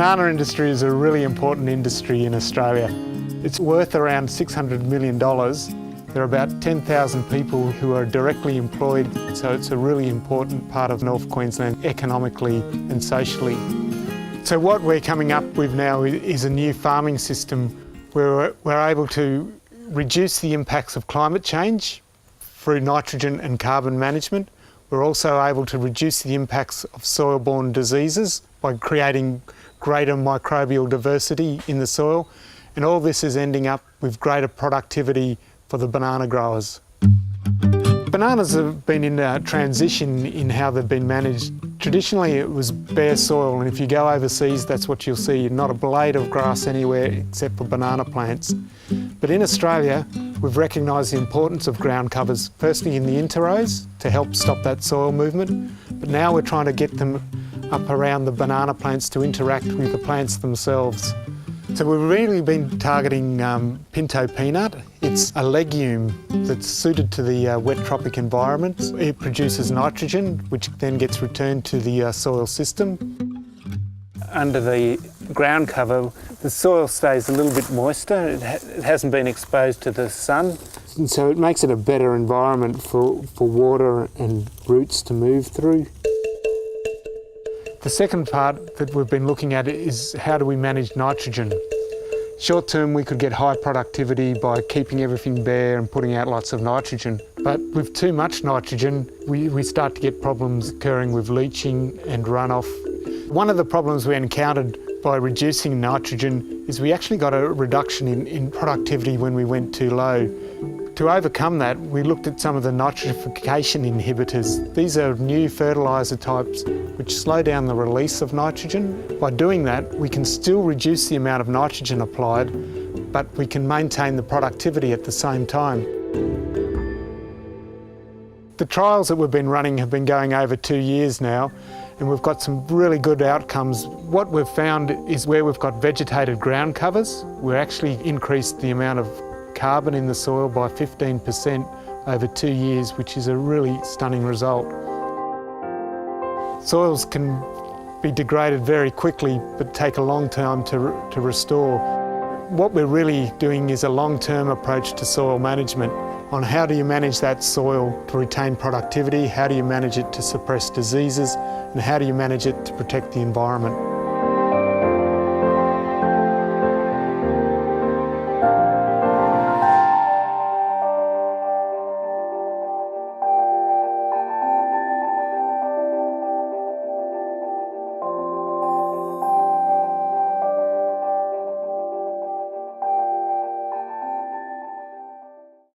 banana industry is a really important industry in Australia. It's worth around $600 million. There are about 10,000 people who are directly employed, so it's a really important part of North Queensland economically and socially. So what we're coming up with now is a new farming system where we're able to reduce the impacts of climate change through nitrogen and carbon management. We're also able to reduce the impacts of soil-borne diseases by creating greater microbial diversity in the soil. And all this is ending up with greater productivity for the banana growers. Bananas have been in a transition in how they've been managed. Traditionally it was bare soil, and if you go overseas that's what you'll see, not a blade of grass anywhere except for banana plants. But in Australia we've recognised the importance of ground covers, firstly in the interrows to help stop that soil movement, but now we're trying to get them up around the banana plants to interact with the plants themselves. So we've really been targeting pinto peanut. It's a legume that's suited to the wet tropic environment. It produces nitrogen, which then gets returned to the soil system. Under the ground cover, the soil stays a little bit moister. It hasn't been exposed to the sun. And so it makes it a better environment for water and roots to move through. The second part that we've been looking at is how do we manage nitrogen. Short term we could get high productivity by keeping everything bare and putting out lots of nitrogen. But with too much nitrogen we start to get problems occurring with leaching and runoff. One of the problems we encountered by reducing nitrogen is we actually got a reduction in productivity when we went too low. To overcome that, we looked at some of the nitrification inhibitors. These are new fertiliser types which slow down the release of nitrogen. By doing that, we can still reduce the amount of nitrogen applied, but we can maintain the productivity at the same time. The trials that we've been running have been going over 2 years now, and we've got some really good outcomes. What we've found is where we've got vegetated ground covers, we've actually increased the amount of carbon in the soil by 15% over 2 years, which is a really stunning result. Soils can be degraded very quickly but take a long time to restore. What we're really doing is a long-term approach to soil management on how do you manage that soil to retain productivity, how do you manage it to suppress diseases, and how do you manage it to protect the environment.